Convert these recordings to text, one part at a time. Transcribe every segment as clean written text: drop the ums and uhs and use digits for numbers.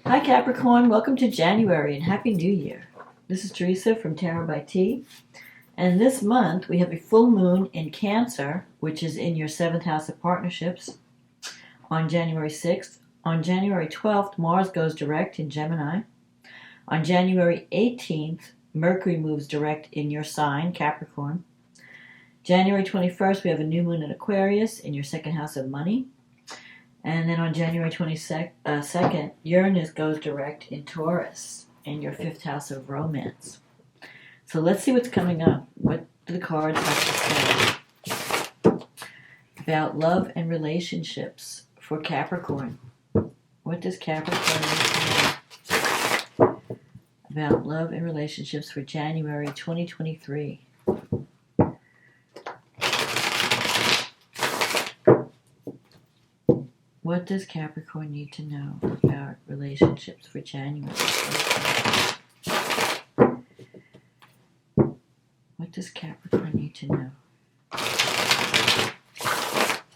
Hi Capricorn, welcome to January and Happy New Year. This is Teresa from Tarot by T. And this month we have a full moon in Cancer, which is in your 7th house of partnerships, on January 6th. On January 12th, Mars goes direct in Gemini. On January 18th, Mercury moves direct in your sign, Capricorn. January 21st, we have a new moon in Aquarius in your 2nd house of money. And then on January 22nd, Uranus goes direct in Taurus in your 5th house of romance. So let's see what's coming up. What do the cards have to say about love and relationships for Capricorn? What does Capricorn need to know about love and relationships for January 2023? What does Capricorn need to know about relationships for January? What does Capricorn need to know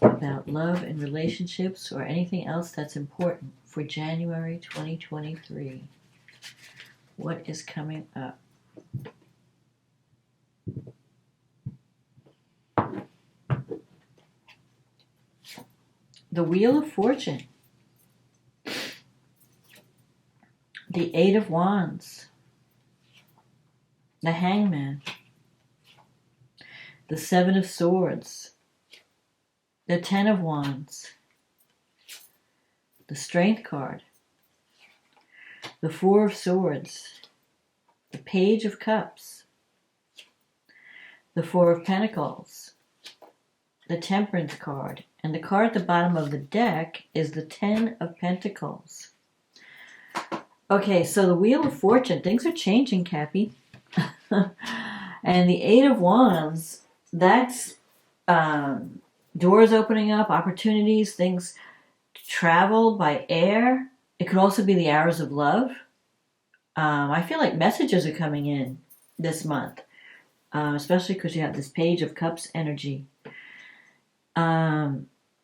about love and relationships or anything else that's important for January 2023? What is coming up? The Wheel of Fortune, the Eight of Wands, the Hangman, the Seven of Swords, the Ten of Wands, the Strength card, the Four of Swords, the Page of Cups, the Four of Pentacles, the Temperance card, and the card at the bottom of the deck is the Ten of Pentacles. Okay, so the Wheel of Fortune, things are changing, Cappy. And the Eight of Wands, that's doors opening up, opportunities, things, travel by air. It could also be the Arrows of Love. I feel like messages are coming in this month, especially because you have this Page of Cups energy.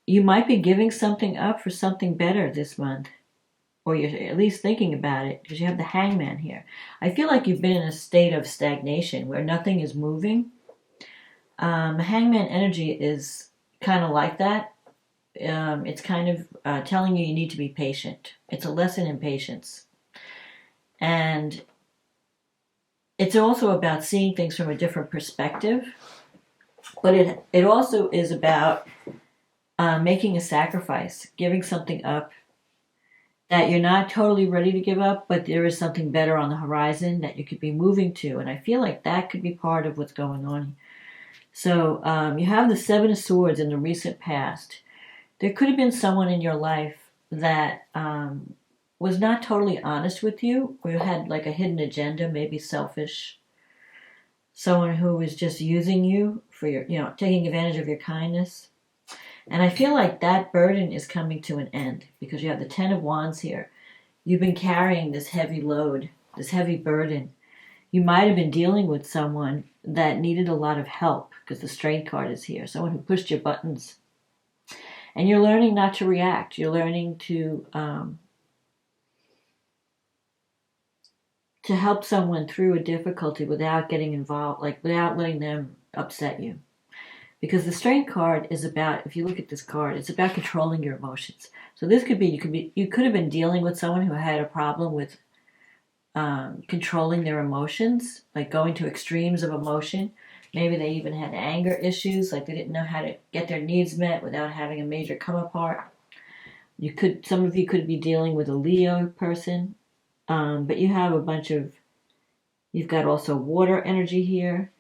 You might be giving something up for something better this month, or you're at least thinking about it, because you have the Hangman here. I feel like you've been in a state of stagnation where nothing is moving. The Hangman energy is kind of like that. It's kind of telling you need to be patient. It's a lesson in patience. And it's also about seeing things from a different perspective. But it also is about making a sacrifice, giving something up that you're not totally ready to give up, but there is something better on the horizon that you could be moving to. And I feel like that could be part of what's going on. So you have the Seven of Swords in the recent past. There could have been someone in your life that was not totally honest with you, or you had like a hidden agenda, maybe selfish. Someone who was just using you for your, taking advantage of your kindness. And I feel like that burden is coming to an end because you have the Ten of Wands here. You've been carrying this heavy load, this heavy burden. You might have been dealing with someone that needed a lot of help because the Strength card is here. Someone who pushed your buttons. And you're learning not to react. You're learning to help someone through a difficulty without getting involved, like without letting them upset you. Because the Strength card is about, if you look at this card, it's about controlling your emotions. So this could be, you could have been dealing with someone who had a problem with controlling their emotions, like going to extremes of emotion. Maybe they even had anger issues, like they didn't know how to get their needs met without having a major come apart. Some of you could be dealing with a Leo person. But you have you've got also water energy here.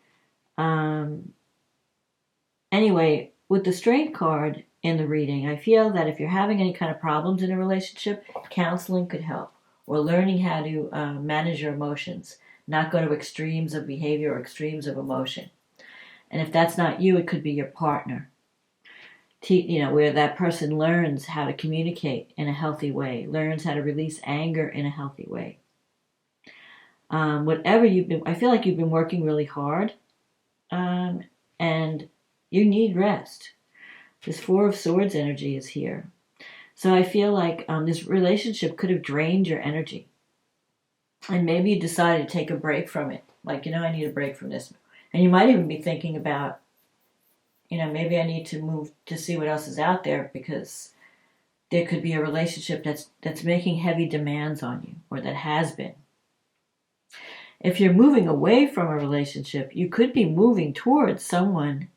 Anyway, with the Strength card in the reading, I feel that if you're having any kind of problems in a relationship, counseling could help, or learning how to manage your emotions, not go to extremes of behavior or extremes of emotion. And if that's not you, it could be your partner. Where that person learns how to communicate in a healthy way, learns how to release anger in a healthy way. I feel like you've been working really hard, and you need rest. This Four of Swords energy is here. So I feel like this relationship could have drained your energy. And maybe you decided to take a break from it. Like, I need a break from this. And you might even be thinking about, maybe I need to move to see what else is out there, because there could be a relationship that's making heavy demands on you, or that has been. If you're moving away from a relationship, you could be moving towards someone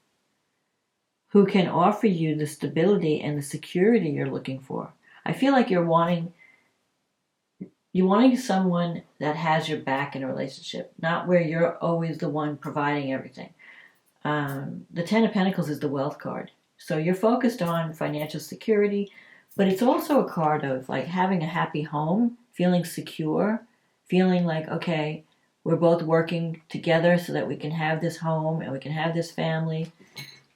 who can offer you the stability and the security you're looking for. I feel like you're wanting someone that has your back in a relationship, not where you're always the one providing everything. The Ten of Pentacles is the wealth card. So you're focused on financial security, but it's also a card of like having a happy home, feeling secure, feeling like, okay, we're both working together so that we can have this home and we can have this family.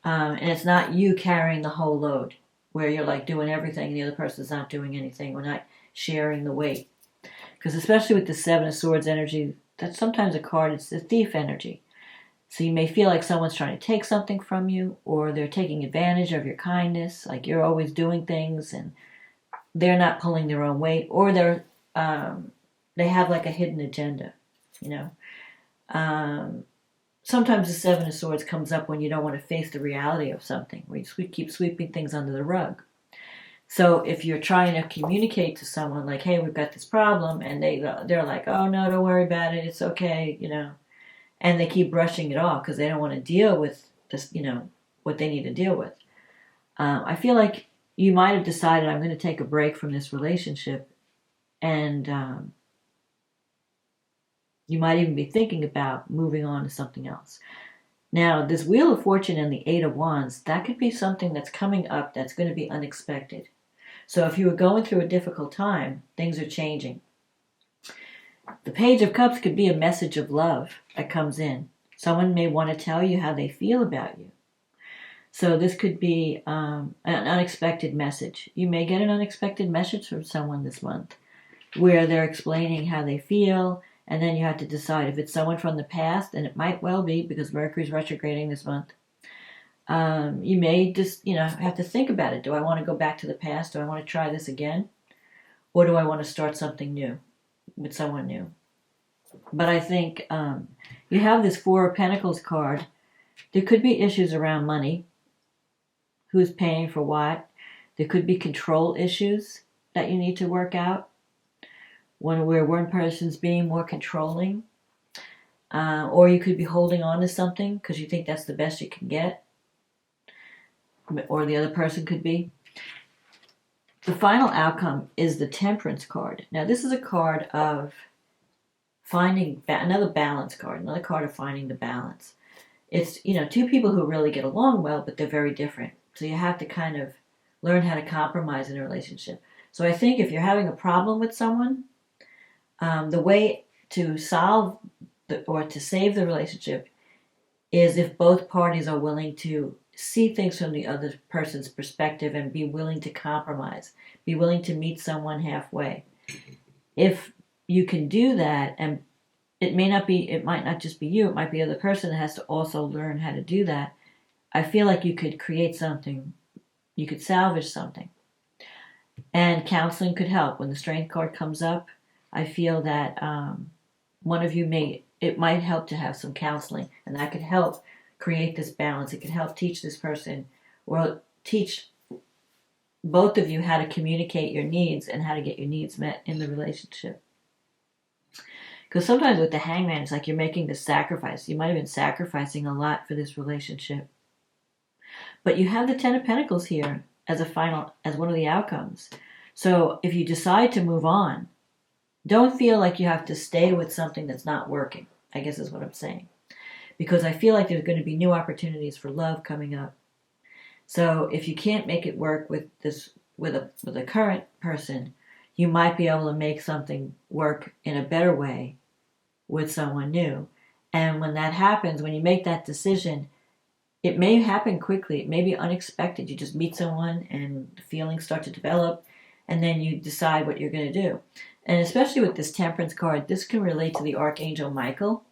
And it's not you carrying the whole load, where you're like doing everything and the other person's not doing anything. We're not sharing the weight. Because especially with the Seven of Swords energy, that's sometimes a card, it's the thief energy. So you may feel like someone's trying to take something from you, or they're taking advantage of your kindness, like you're always doing things and they're not pulling their own weight, or they have like a hidden agenda, Sometimes the Seven of Swords comes up when you don't want to face the reality of something, where you keep sweeping things under the rug. So if you're trying to communicate to someone like, hey, we've got this problem, and they're like, oh, no, don't worry about it, it's okay, and they keep brushing it off because they don't want to deal with this, what they need to deal with. I feel like you might have decided, I'm going to take a break from this relationship, and you might even be thinking about moving on to something else. Now, this Wheel of Fortune and the Eight of Wands, that could be something that's coming up that's going to be unexpected. So if you were going through a difficult time, things are changing. The Page of Cups could be a message of love that comes in. Someone may want to tell you how they feel about you. So this could be an unexpected message. You may get an unexpected message from someone this month where they're explaining how they feel, and then you have to decide if it's someone from the past, and it might well be because Mercury's retrograding this month. You may just, have to think about it. Do I want to go back to the past? Do I want to try this again? Or do I want to start something new with someone new? But I think you have this Four of Pentacles card. There could be issues around money. Who's paying for what? There could be control issues that you need to work out. Where one person's being more controlling. Or you could be holding on to something because you think that's the best you can get. Or the other person could be. The final outcome is the Temperance card. Now this is a card of finding, another balance card, another card of finding the balance. It's, two people who really get along well, but they're very different. So you have to kind of learn how to compromise in a relationship. So I think if you're having a problem with someone, the way to solve or to save the relationship is if both parties are willing to see things from the other person's perspective and be willing to compromise, be willing to meet someone halfway. If you can do that, and it might not just be you, it might be the other person that has to also learn how to do that, I feel like you could create something, you could salvage something. And counseling could help. When the Strength card comes up, I feel that one of you it might help to have some counseling, and that could help create this balance. It could help teach this person, or teach both of you how to communicate your needs and how to get your needs met in the relationship. Because sometimes with the Hangman, it's like you're making this sacrifice. You might have been sacrificing a lot for this relationship. But you have the Ten of Pentacles here as one of the outcomes. So if you decide to move on, don't feel like you have to stay with something that's not working, I guess is what I'm saying. Because I feel like there's going to be new opportunities for love coming up. So if you can't make it work with a current person, you might be able to make something work in a better way with someone new. And when that happens, when you make that decision, it may happen quickly. It may be unexpected. You just meet someone and the feelings start to develop, and then you decide what you're going to do. And especially with this Temperance card, this can relate to the Archangel Michael.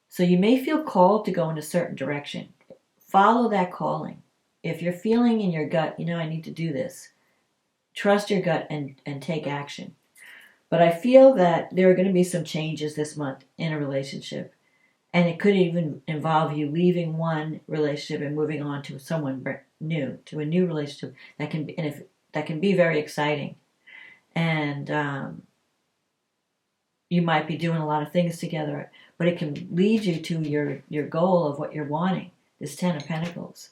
So you may feel called to go in a certain direction. Follow that calling. If you're feeling in your gut, I need to do this, trust your gut and take action. But I feel that there are going to be some changes this month in a relationship. And it could even involve you leaving one relationship and moving on to someone new, to a new relationship that can be, and if that can be very exciting. And you might be doing a lot of things together, but it can lead you to your goal of what you're wanting. This Ten of Pentacles,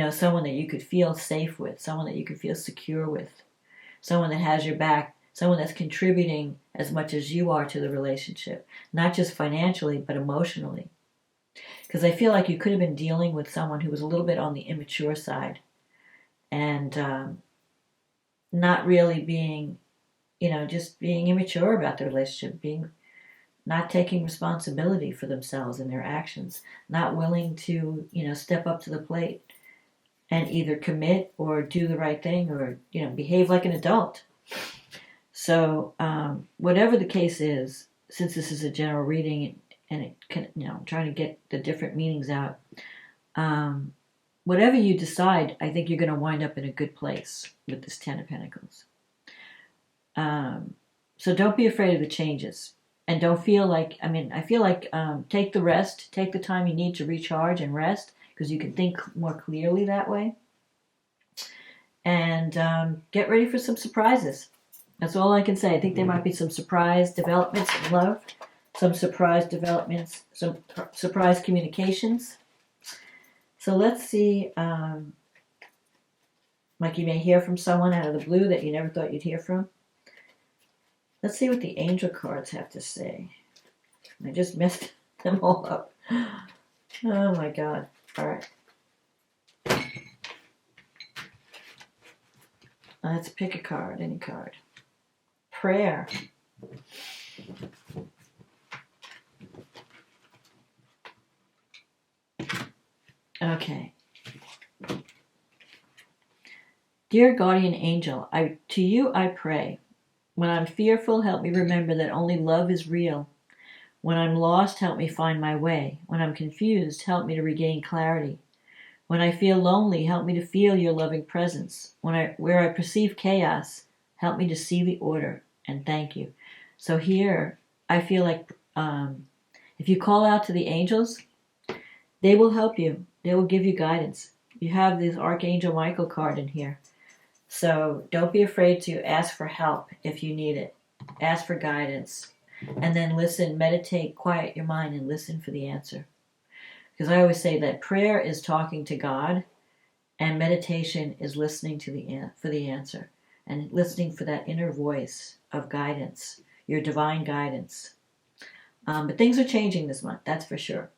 someone that you could feel safe with, someone that you could feel secure with, someone that has your back, someone that's contributing as much as you are to the relationship, not just financially, but emotionally. Because I feel like you could have been dealing with someone who was a little bit on the immature side and not really being, just being immature about the relationship, not taking responsibility for themselves and their actions, not willing to, step up to the plate and either commit or do the right thing or, behave like an adult. So whatever the case is, since this is a general reading and it can, I'm trying to get the different meanings out, whatever you decide, I think you're going to wind up in a good place with this Ten of Pentacles. So don't be afraid of the changes. And don't feel like, I feel like take the time you need to recharge and rest, because you can think more clearly that way. And get ready for some surprises. That's all I can say. I think there might be some surprise developments in love, some surprise developments, some surprise communications. So let's see, like you may hear from someone out of the blue that you never thought you'd hear from. Let's see what the angel cards have to say. I just messed them all up. Oh my God. All right. Let's pick a card, any card. Prayer. Okay. Dear guardian angel, to you I pray. When I'm fearful, help me remember that only love is real. When I'm lost, help me find my way. When I'm confused, help me to regain clarity. When I feel lonely, help me to feel your loving presence. Where I perceive chaos, help me to see the order. And thank you. So here, I feel like if you call out to the angels, they will help you. They will give you guidance. You have this Archangel Michael card in here. So don't be afraid to ask for help if you need it. Ask for guidance. And then listen, meditate, quiet your mind, and listen for the answer. Because I always say that prayer is talking to God, and meditation is listening for the answer, and listening for that inner voice of guidance, your divine guidance. But things are changing this month, that's for sure.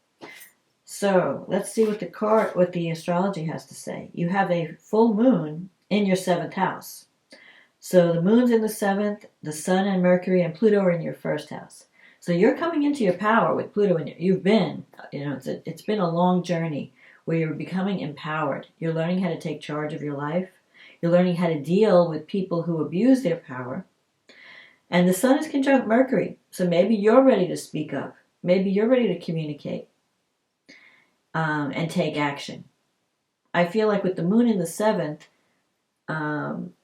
So let's see what the astrology has to say. You have a full moon in your 7th house. So the moon's in the 7th, the sun and Mercury and Pluto are in your 1st house. So you're coming into your power with Pluto, and you've been, it's been a long journey where you're becoming empowered. You're learning how to take charge of your life. You're learning how to deal with people who abuse their power. And the sun is conjunct Mercury. So maybe you're ready to speak up. Maybe you're ready to communicate and take action. I feel like with the moon in the 7th,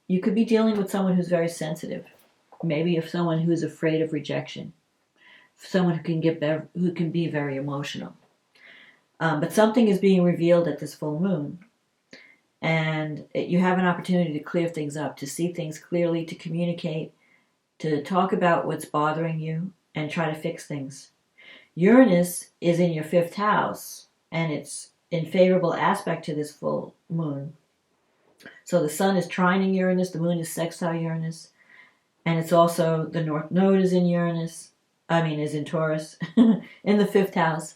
you could be dealing with someone who's very sensitive. Maybe if someone who's afraid of rejection. Someone who can be very emotional. But something is being revealed at this full moon. And you have an opportunity to clear things up, to see things clearly, to communicate, to talk about what's bothering you, and try to fix things. Uranus is in your 5th house, and it's in favorable aspect to this full moon. So the sun is trining Uranus, the moon is sextile Uranus, and it's also the North Node is in is in Taurus, in the 5th house.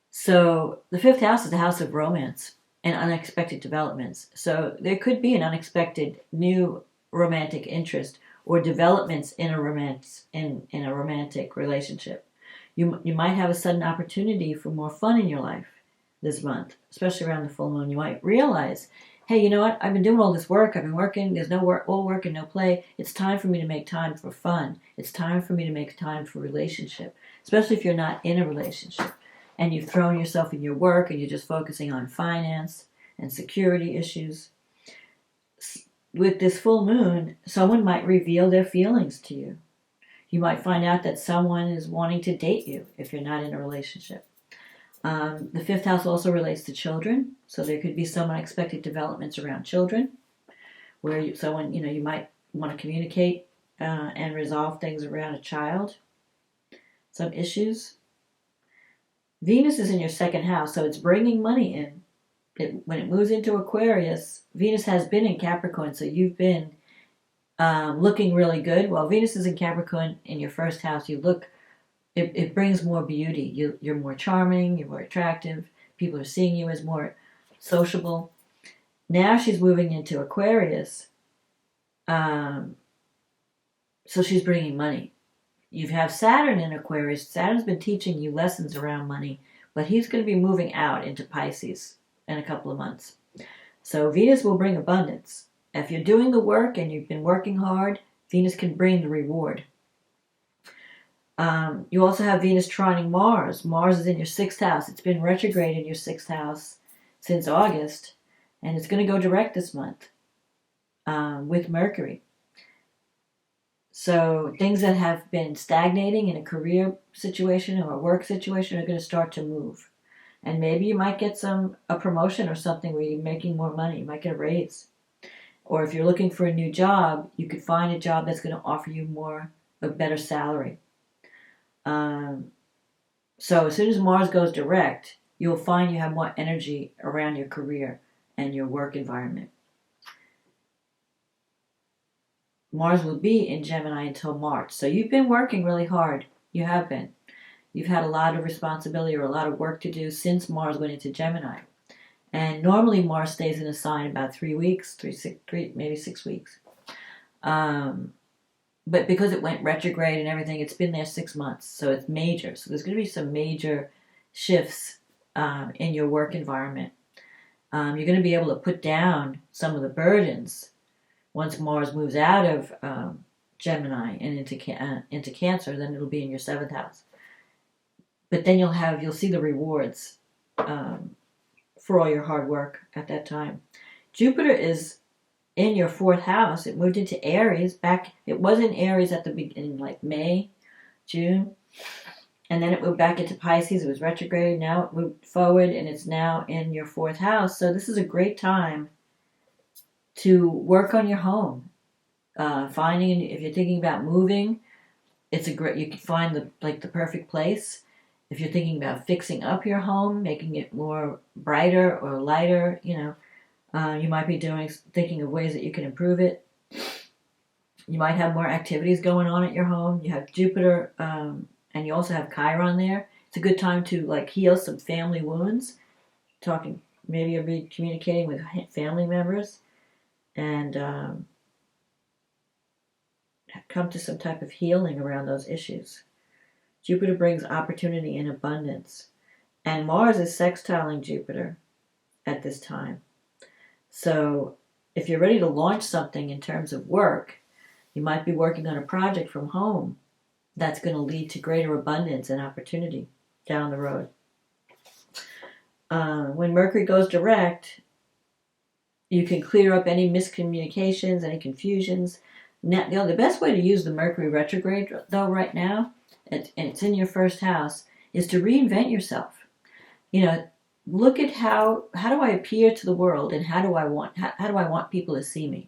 So the 5th house is the house of romance and unexpected developments. So there could be an unexpected new romantic interest or developments in a romantic relationship. You might have a sudden opportunity for more fun in your life this month, especially around the full moon. You might realize, hey, you know what? I've been doing all this work. I've been working. There's no work, all work and no play. It's time for me to make time for fun. It's time for me to make time for relationship, especially if you're not in a relationship and you've thrown yourself in your work and you're just focusing on finance and security issues. with this full moon, someone might reveal their feelings to you. You might find out that someone is wanting to date you if you're not in a relationship. The fifth house also relates to children, so there could be some unexpected developments around children, where you might want to communicate and resolve things around a child, some issues. Venus is in your second house, so it's bringing money in. When it moves into Aquarius, Venus has been in Capricorn, so you've been looking really good. Well, Venus is in Capricorn in your first house. It brings more beauty. You're more charming, you're more attractive. People are seeing you as more sociable. Now she's moving into Aquarius, so she's bringing money. You have Saturn in Aquarius. Saturn's been teaching you lessons around money, but he's going to be moving out into Pisces in a couple of months. So Venus will bring abundance. If you're doing the work and you've been working hard, Venus can bring the reward. You also have Venus trining Mars. Mars is in your sixth house. It's been retrograde in your sixth house since August, and it's going to go direct this month with Mercury. So things that have been stagnating in a career situation or a work situation are going to start to move. And maybe you might get a promotion or something where you're making more money. You might get a raise. Or if you're looking for a new job, you could find a job that's going to offer you a better salary. So as soon as Mars goes direct, you'll find you have more energy around your career and your work environment. Mars will be in Gemini until March. So you've been working really hard. You have been. You've had a lot of responsibility or a lot of work to do since Mars went into Gemini. And normally Mars stays in a sign about 3 weeks, maybe 6 weeks. But because it went retrograde and everything, it's been there 6 months. So it's major. So there's going to be some major shifts in your work environment. You're going to be able to put down some of the burdens once Mars moves out of Gemini and into Cancer. Then it'll be in your seventh house. But then you'll see the rewards for all your hard work at that time. Jupiter is in your fourth house. It moved into Aries it was in Aries at the beginning, like May, June, and then it moved back into Pisces. It was retrograde. Now it moved forward, and it's now in your fourth house. So this is a great time to work on your home. Finding, if you're thinking about moving, you can find the perfect place. If you're thinking about fixing up your home, making it more brighter or lighter, you might be thinking of ways that you can improve it. You might have more activities going on at your home. You have Jupiter, and you also have Chiron there. It's a good time to heal some family wounds. Maybe you'll be communicating with family members, and come to some type of healing around those issues. Jupiter brings opportunity and abundance. And Mars is sextiling Jupiter at this time. So if you're ready to launch something in terms of work, you might be working on a project from home that's going to lead to greater abundance and opportunity down the road. When Mercury goes direct, you can clear up any miscommunications, any confusions. Now, the best way to use the Mercury retrograde, though, right now, and it's in your first house, is to reinvent yourself. Look at how do I appear to the world, and how do I want people to see me,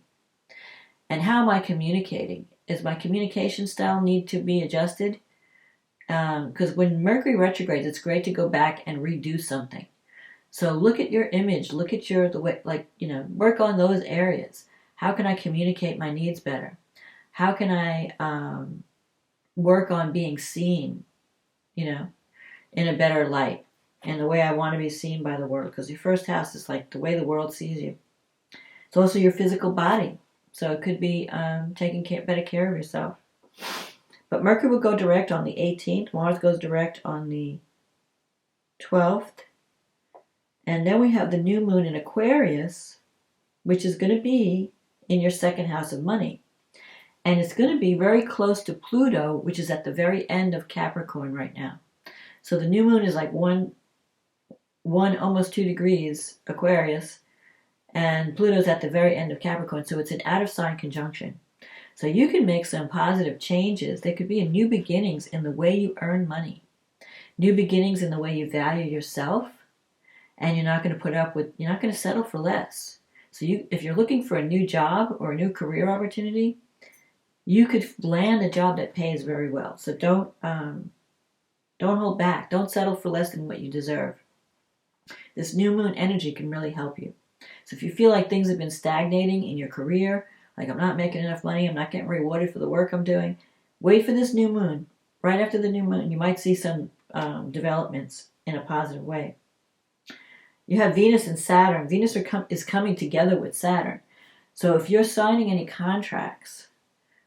and how am I communicating? Does my communication style need to be adjusted? Because when Mercury retrogrades, it's great to go back and redo something. So look at your image, look at the way, work on those areas. How can I communicate my needs better? How can I work on being seen, in a better light, and the way I want to be seen by the world? Because your first house is like the way the world sees you. It's also your physical body, so it could be taking better care of yourself. But Mercury will go direct on the 18th. Mars goes direct on the 12th. And then we have the new moon in Aquarius, which is going to be in your second house of money. And it's going to be very close to Pluto, which is at the very end of Capricorn right now. So the new moon is like one almost 2 degrees Aquarius, And Pluto's at the very end of Capricorn, so it's an out-of-sign conjunction. So you can make some positive changes. There could be a new beginnings in the way you earn money, new beginnings in the way you value yourself, and you're not going to settle for less. So if you're looking for a new job or a new career opportunity, you could land a job that pays very well. So don't hold back. Don't settle for less than what you deserve. This new moon energy can really help you. So if you feel like things have been stagnating in your career, like I'm not making enough money, I'm not getting rewarded for the work I'm doing, wait for this new moon. Right after the new moon, you might see some developments in a positive way. You have Venus and Saturn. Venus is coming together with Saturn. So if you're signing any contracts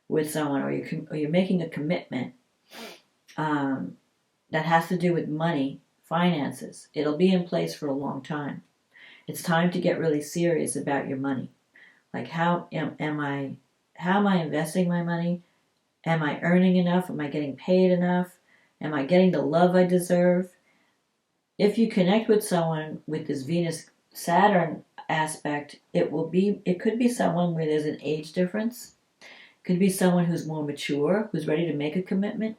with someone, or you're making a commitment that has to do with money, finances, it'll be in place for a long time. It's time to get really serious about your money. Like how am I investing my money? Am I earning enough? Am I getting paid enough? Am I getting the love I deserve? If you connect with someone with this Venus-Saturn aspect, it could be someone where there's an age difference. It could be someone who's more mature, who's ready to make a commitment.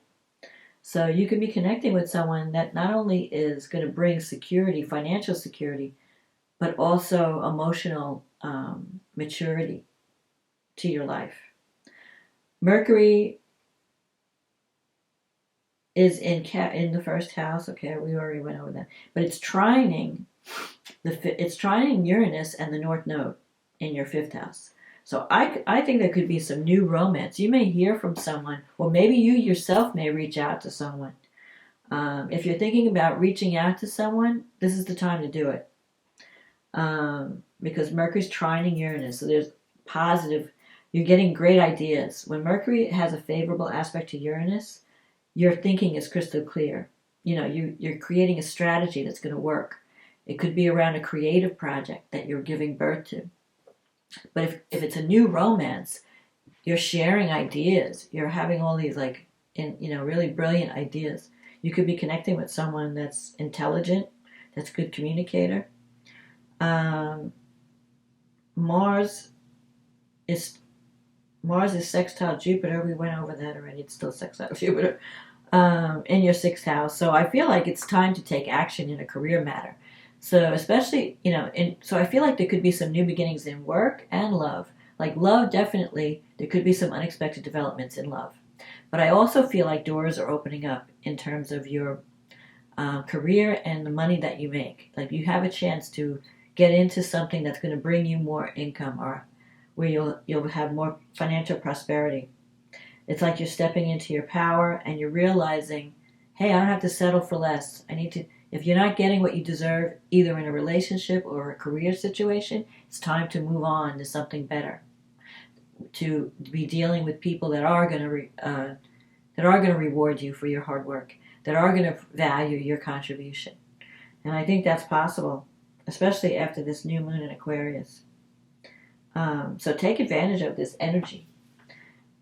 So you could be connecting with someone that not only is going to bring security, financial security, but also emotional maturity to your life. Mercury is in the first house. Okay, we already went over that. But it's trining Uranus and the North Node in your fifth house. So I think there could be some new romance. You may hear from someone, or maybe you yourself may reach out to someone. If you're thinking about reaching out to someone, this is the time to do it. Because Mercury's trining Uranus, so there's positive. You're getting great ideas. When Mercury has a favorable aspect to Uranus, your thinking is crystal clear. You're creating a strategy that's going to work. It could be around a creative project that you're giving birth to. But if it's a new romance, you're sharing ideas. You're having all these really brilliant ideas. You could be connecting with someone that's intelligent, that's a good communicator. Mars is sextile Jupiter. We went over that already. It's still sextile Jupiter in your sixth house. So I feel like it's time to take action in a career matter. So especially, so I feel like there could be some new beginnings in work and love. Like love, definitely, there could be some unexpected developments in love. But I also feel like doors are opening up in terms of your career and the money that you make. Like you have a chance to get into something that's going to bring you more income, or where you'll have more financial prosperity. It's like you're stepping into your power and you're realizing, hey, I don't have to settle for less. If you're not getting what you deserve, either in a relationship or a career situation, it's time to move on to something better. To be dealing with people that are going to reward you for your hard work, that are going to value your contribution. And I think that's possible, especially after this new moon in Aquarius. So take advantage of this energy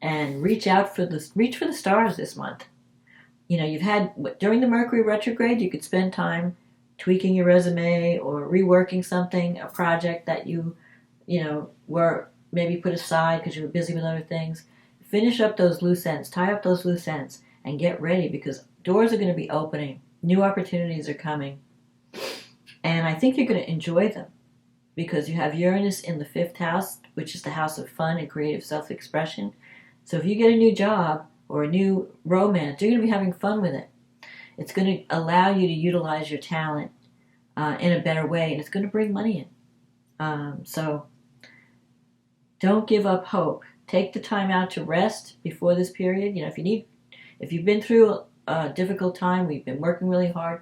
and reach for the stars this month. You've had, during the Mercury retrograde, you could spend time tweaking your resume or reworking something, a project that you were maybe put aside because you were busy with other things. Finish up those loose ends, tie up those loose ends, and get ready, because doors are going to be opening. New opportunities are coming. And I think you're going to enjoy them, because you have Uranus in the fifth house, which is the house of fun and creative self-expression. So if you get a new job or a new romance, you're going to be having fun with it. It's going to allow you to utilize your talent in a better way, and it's going to bring money in. So don't give up hope. Take the time out to rest before this period. If you've been through a difficult time, we've been working really hard,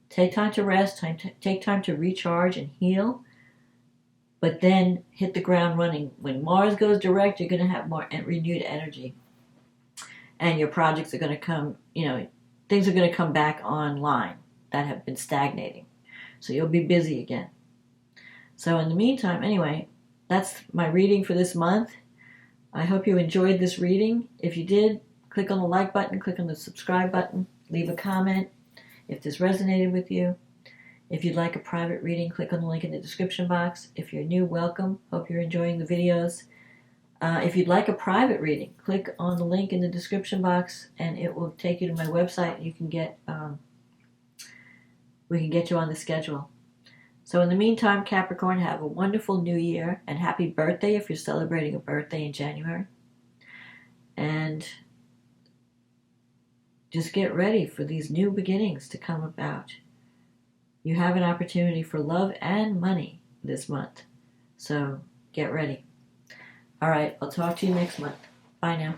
take time to rest, take time to recharge and heal, but then hit the ground running. When Mars goes direct, you're going to have more renewed energy. And your projects are going to come, things are going to come back online that have been stagnating. So you'll be busy again. So in the meantime, anyway, that's my reading for this month. I hope you enjoyed this reading. If you did, click on the like button, click on the subscribe button, leave a comment if this resonated with you. If you'd like a private reading, click on the link in the description box. If you're new, welcome. Hope you're enjoying the videos. If you'd like a private reading, click on the link in the description box and it will take you to my website. You can get, we can get you on the schedule. So in the meantime, Capricorn, have a wonderful new year and happy birthday if you're celebrating a birthday in January. And just get ready for these new beginnings to come about. You have an opportunity for love and money this month. So get ready. All right, I'll talk to you next month. Bye now.